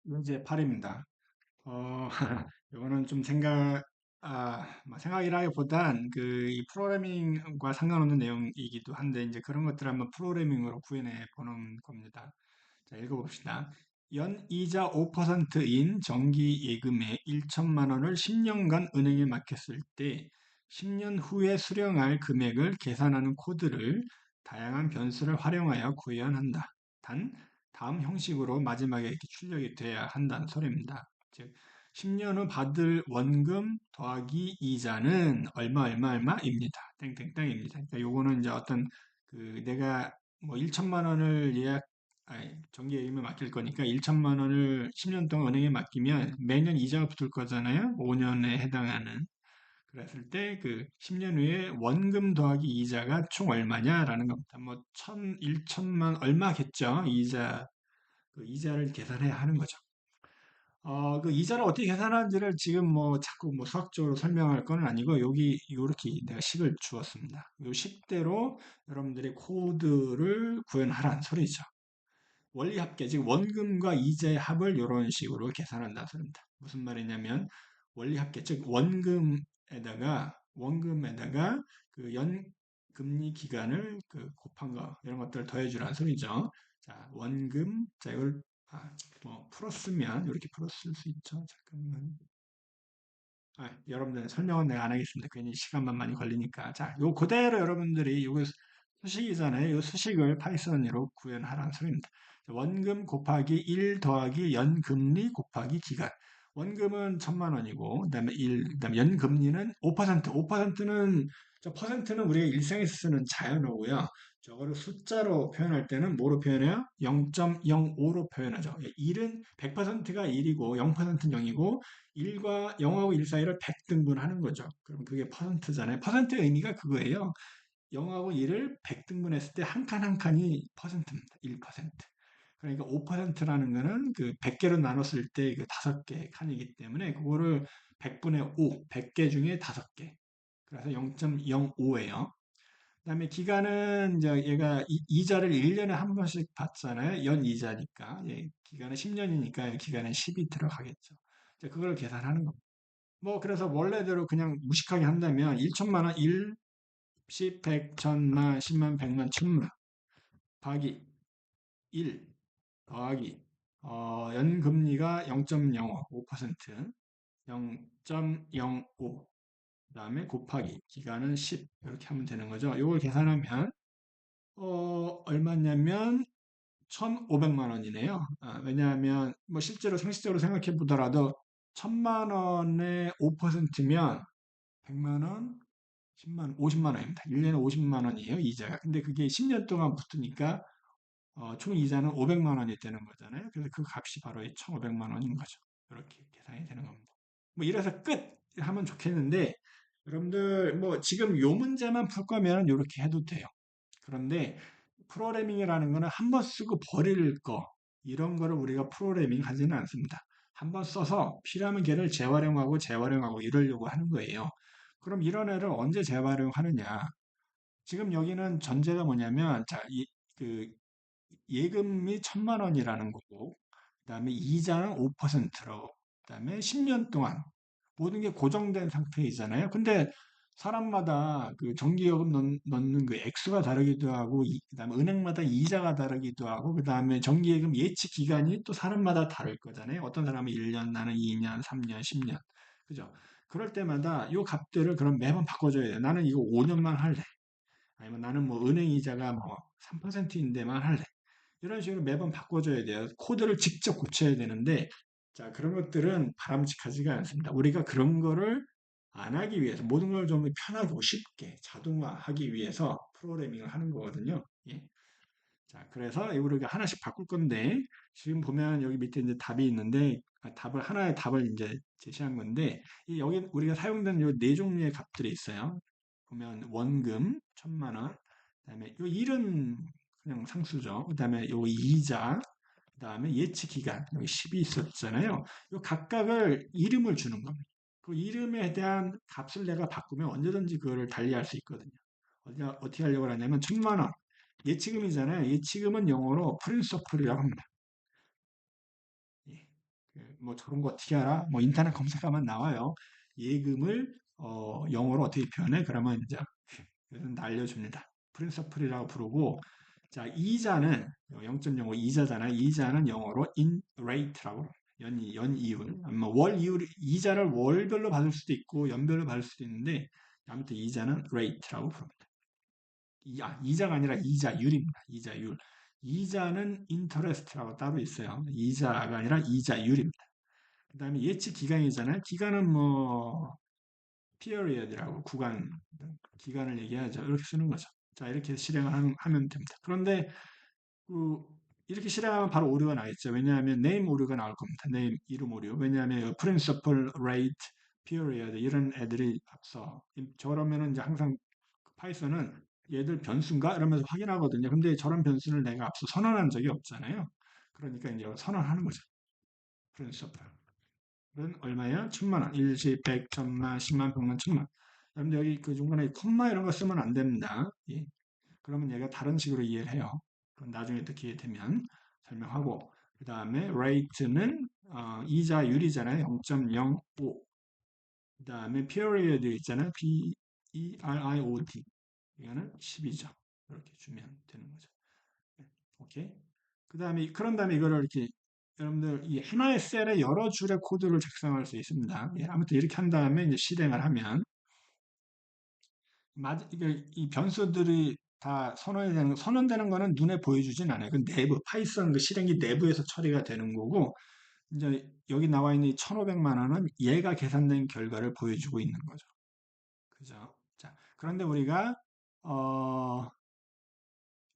이건 이제 8입니다. 어, 이거는 좀 뭐 생각이라기보단 이 프로그래밍과 상관없는 내용이기도 한데, 이제 그런 것들을 한번 프로그래밍으로 구현해 보는 겁니다. 자, 읽어봅시다. 연이자 5%인 정기 예금의 1천만 원을 10년간 은행에 맡겼을 때 10년 후에 수령할 금액을 계산하는 코드를 다양한 변수를 활용하여 구현한다. 단, 다음 형식으로 마지막에 이렇게 출력이 돼야 한다는 소리입니다. 즉, 10년 후 받을 원금 더하기 이자는 얼마 얼마 얼마입니다. 땡땡땡입니다. 그러니까 요거는 이제 어떤 내가 뭐 1천만 원을 정기예금에 맡길 거니까 1천만 원을 10년 동안 은행에 맡기면 매년 이자가 붙을 거잖아요. 5년에 해당하는. 그랬을 때 10년 후에 원금 더하기 이자가 총 얼마냐라는 겁니다. 뭐 1천만 얼마겠죠. 이자를 계산해야 하는 거죠. 그 이자를 어떻게 계산하는지를 지금 뭐 자꾸 뭐 수학적으로 설명할 건 아니고 여기 요렇게 내가 식을 주었습니다. 요 식대로 여러분들이 코드를 구현하라는 소리죠. 원리합계, 즉 원금과 이자의 합을 이런 식으로 계산한다는 소리입니다. 무슨 말이냐면 원리합계, 즉 원금에다가 그 연금리 기간을 곱한 거 이런 것들을 더해주라는 소리죠. 자, 원금, 자 이걸 뭐 풀었으면 이렇게 풀었을 수 있죠. 잠깐만. 여러분들 설명은 내가 안 하겠습니다. 괜히 시간만 많이 걸리니까. 자, 요 그대로 여러분들이 요거 수식이잖아요. 요 수식을 파이썬으로 구현하라는 소리입니다. 원금 곱하기 1 더하기 연금리 곱하기 기간. 원금은 1,000만 원이고, 그다음에 그다음에 연금리는 5%. 5%는 저 퍼센트는 우리가 일상에서 쓰는 자연어고요. 저거를 숫자로 표현할 때는 뭐로 표현해요? 0.05로 표현하죠. 1은 100%가 1이고 0%는 0이고 1과 0하고 1 사이를 100등분하는 거죠. 그럼 그게 퍼센트잖아요. 퍼센트의 의미가 그거예요. 0하고 1을 100등분했을 때 한 칸 한 칸이 퍼센트입니다. 1%. 그러니까 5%라는 거는 100개로 나눴을 때 그 5개 칸이기 때문에 그거를 100분의 5, 100개 중에 5개. 그래서 0.05예요. 그다음에 기간은 이제 얘가 이자를 1년에 한 번씩 받잖아요. 연이자니까. 예, 기간은 10년이니까 기간은 10이 들어가겠죠. 이제 그걸 계산하는 겁니다. 뭐 그래서 원래대로 그냥 무식하게 한다면 1천만 원, 1, 10, 100, 1000만, 10만, 100만, 1000만 더하기 1 더하기 연금리가 0.05, 5%, 0.05 그다음에 곱하기 기간은 10 이렇게 하면 되는 거죠. 이걸 계산하면 얼마냐면 1,500만 원이네요. 왜냐하면 뭐 실제로 상식적으로 생각해 보더라도 1,000만 원의 5%면 100만 원, 10만 원, 50만 원입니다. 1년에 50만 원이에요, 이자가. 근데 그게 10년 동안 붙으니까 총 이자는 500만 원이 되는 거잖아요. 그래서 그 값이 바로 1,500만 원인 거죠. 이렇게 계산이 되는 겁니다. 뭐 이래서 끝 하면 좋겠는데 여러분들 뭐 지금 요 문제만 풀 거면 이렇게 해도 돼요. 그런데 프로그래밍이라는 거는 한번 쓰고 버릴 거 이런 거를 우리가 프로그래밍 하지는 않습니다. 한번 써서 필요하면 걔를 재활용하고 이러려고 하는 거예요. 그럼 이런 애를 언제 재활용하느냐? 지금 여기는 전제가 뭐냐면 그 예금이 1,000만 원이라는 거고 그다음에 이자는 5%로 그다음에 10년 동안 모든 게 고정된 상태이잖아요. 근데 사람마다 그 정기요금 넣는 그 액수가 다르기도 하고, 그다음에 은행마다 이자가 다르기도 하고, 그다음에 정기예금 예치 기간이 또 사람마다 다를 거잖아요. 어떤 사람은 1년, 나는 2년, 3년, 10년. 그죠? 그럴 때마다 요 값들을 그럼 매번 바꿔줘야 돼요. 나는 이거 5년만 할래. 아니면 나는 뭐 은행 이자가 뭐 3%인데만 할래. 이런 식으로 매번 바꿔줘야 돼요. 코드를 직접 고쳐야 되는데, 자, 그런 것들은 바람직하지가 않습니다. 우리가 그런 거를 안 하기 위해서, 모든 걸 좀 편하고 쉽게 자동화하기 위해서 프로그래밍을 하는 거거든요. 예. 자, 그래서 우리가 하나씩 바꿀 건데, 지금 보면 여기 밑에 이제 답이 있는데, 하나의 답을 이제 제시한 건데, 여기 우리가 사용된 요 네 종류의 값들이 있어요. 보면 원금 1,000만 원, 그다음에 요 일은 그냥 상수죠. 그다음에 요 이자, 그다음에 예치 기간 여기 10이 있었잖아요. 요 각각을 이름을 주는 겁니다. 그 이름에 대한 값을 내가 바꾸면 언제든지 그거를 달리할 수 있거든요. 어떻게 하려고 하냐면 1,000만 원 예치금이잖아요. 예치금은 영어로 프린서플이라고 합니다. 예. 뭐 저런 거 어떻게 알아? 뭐 인터넷 검색하면 나와요. 예금을 영어로 어떻게 표현해? 그러면 이제 이건 알려줍니다. 프린서플이라고 부르고, 자, 이자는 0.05 이자잖아. 이자는 영어로 in rate라고 합니다. 연이율. 아마 월 이율, 이자를 월별로 받을 수도 있고 연별로 받을 수도 있는데 아무튼 이자는 rate라고 부릅니다. 이자가 아니라 이자율입니다. 이자율. 이자는 interest라고 따로 있어요. 이자가 아니라 이자율입니다. 그 다음에 예치 기간이잖아요. 기간은 뭐 period이라고 기간을 얘기하죠. 이렇게 쓰는 거죠. 자, 이렇게 실행을 하면 됩니다. 그런데 그 이렇게 실행하면 바로 오류가 나겠죠. 왜냐하면 name 오류가 나올 겁니다. name 이름 오류. 왜냐하면 principal, rate, period 이런 애들이 앞서 저러면은 이제 항상 파이썬은 얘들 변수인가 이러면서 확인하거든요. 근데 저런 변수를 내가 앞서 선언한 적이 없잖아요. 그러니까 이제 선언하는 거죠. principal. 은 얼마야? 1000만 원. 일시, 백, 천만, 10만, 100만, 1000만. 여러분들 여기 그 중간에 콤마 이런 거 쓰면 안 됩니다. 예. 그러면 얘가 다른 식으로 이해를 해요. 그럼 나중에 또 기회 되면 설명하고 그 다음에 rate는 이자율이잖아요. 0.05. 그 다음에 period 있잖아요. period. 이거는 10이죠. 이렇게 주면 되는 거죠. 네, 오케이. 그런 다음에 이거를 이렇게 여러분들 이 하나의 셀에 여러 줄의 코드를 작성할 수 있습니다. 예, 아무튼 이렇게 한 다음에 이제 실행을 하면 이게 이 변수들이 다 선언되는 거는 눈에 보여주진 않아요. 그 내부 파이썬 그 실행기 내부에서 처리가 되는 거고 이제 여기 나와 있는 이 1,500만 원은 얘가 계산된 결과를 보여주고 있는 거죠. 그죠? 자, 그런데 우리가 어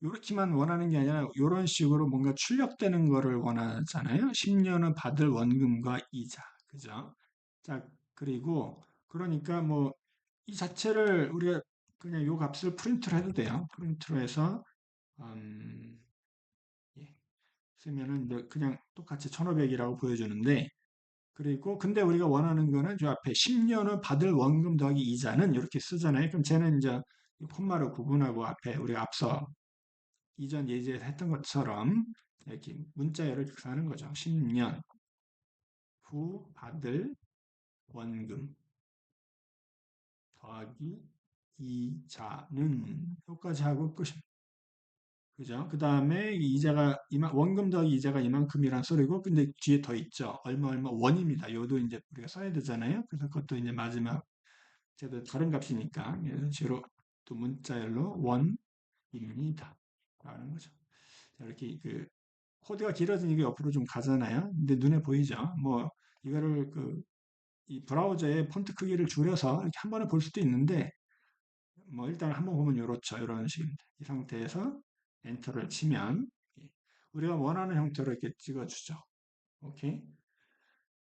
요렇게만 원하는 게 아니라 이런 식으로 뭔가 출력되는 거를 원하잖아요. 10년은 받을 원금과 이자. 그죠? 자, 그리고 그러니까 뭐 이 자체를 우리가 그냥 요 값을 프린트를 해도 돼요. 프린트로 해서 음, 예, 쓰면은 이제 그냥 똑같이 1500이라고 보여주는데 그리고 근데 우리가 원하는 거는 저 앞에 10년은 받을 원금 더하기 이자는 이렇게 쓰잖아요. 그럼 쟤는 이제 이 콤마로 구분하고 앞에 우리가 앞서 이전 예제에서 했던 것처럼 이렇게 문자열을 격하는 거죠. 10년 후 받을 원금 더하기 이자는 여기까지 하고 끝입니다. 그죠? 그 다음에 이자가 원금 더하기 이자가 이만큼이란 소리고 근데 뒤에 더 있죠. 얼마 얼마 원입니다. 요도 이제 우리가 써야 되잖아요. 그래서 그것도 이제 마지막 제도 다른 값이니까 이런 식으로 또 문자열로 원입니다. 라는 거죠. 자, 이렇게 그 코드가 길어지니까 옆으로 좀 가잖아요. 근데 눈에 보이죠? 뭐 이거를 이 브라우저의 폰트 크기를 줄여서 이렇게 한 번에 볼 수도 있는데 뭐 일단 한번 보면 이렇죠. 이런 식입니다. 이 상태에서 엔터를 치면 우리가 원하는 형태로 이렇게 찍어주죠. 오케이.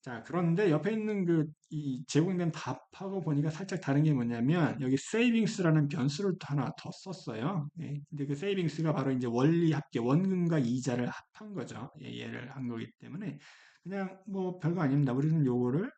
자, 그런데 옆에 있는 이 제공된 답하고 보니까 살짝 다른 게 뭐냐면 여기 세이빙스라는 변수를 또 하나 더 썼어요. 예, 근데 그 세이빙스가 바로 이제 원리 합계, 원금과 이자를 합한 거죠. 예, 얘를 한 거기 때문에 그냥 뭐 별거 아닙니다. 우리는 요거를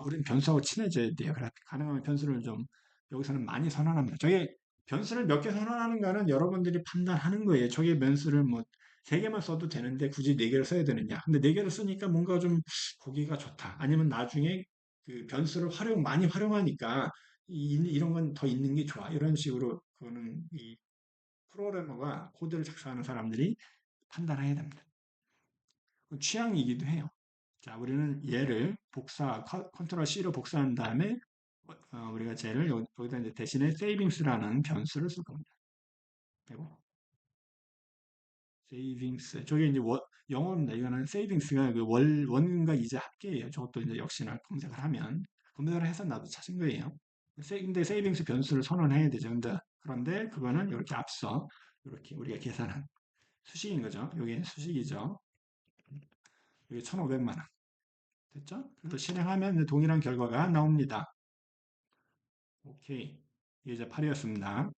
우리는 변수하고 친해져야 돼요. 그래서 가능하면 변수를 좀 여기서는 많이 선언합니다. 저게 변수를 몇 개 선언하는가는 여러분들이 판단하는 거예요. 저게 변수를 뭐 세 개만 써도 되는데 굳이 네 개를 써야 되느냐. 근데 네 개를 쓰니까 뭔가 좀 보기가 좋다. 아니면 나중에 그 변수를 많이 활용하니까 이런 건 더 있는 게 좋아. 이런 식으로 그거는 이 프로그래머가 코드를 작성하는 사람들이 판단해야 됩니다. 취향이기도 해요. 자, 우리는 얘를 컨트롤 C로 복사한 다음에 우리가 쟤를 여기다 이제 대신에 세이빙스라는 변수를 쓸 겁니다. 그리고 세이빙스. 저게 이제 영어입니다. 이거는 세이빙스가 그 원금과 이자 합계예요. 저것도 이제 역시나 검색을 해서 나도 찾은 거예요. 근데 세이빙스 변수를 선언해야 되죠. 그런데 그거는 이렇게 앞서 이렇게 우리가 계산한 수식인 거죠. 여기 수식이죠. 여기 1,500만 원. 됐죠? 그래서 실행하면 동일한 결과가 나옵니다. 오케이. 이게 이제 8이었습니다.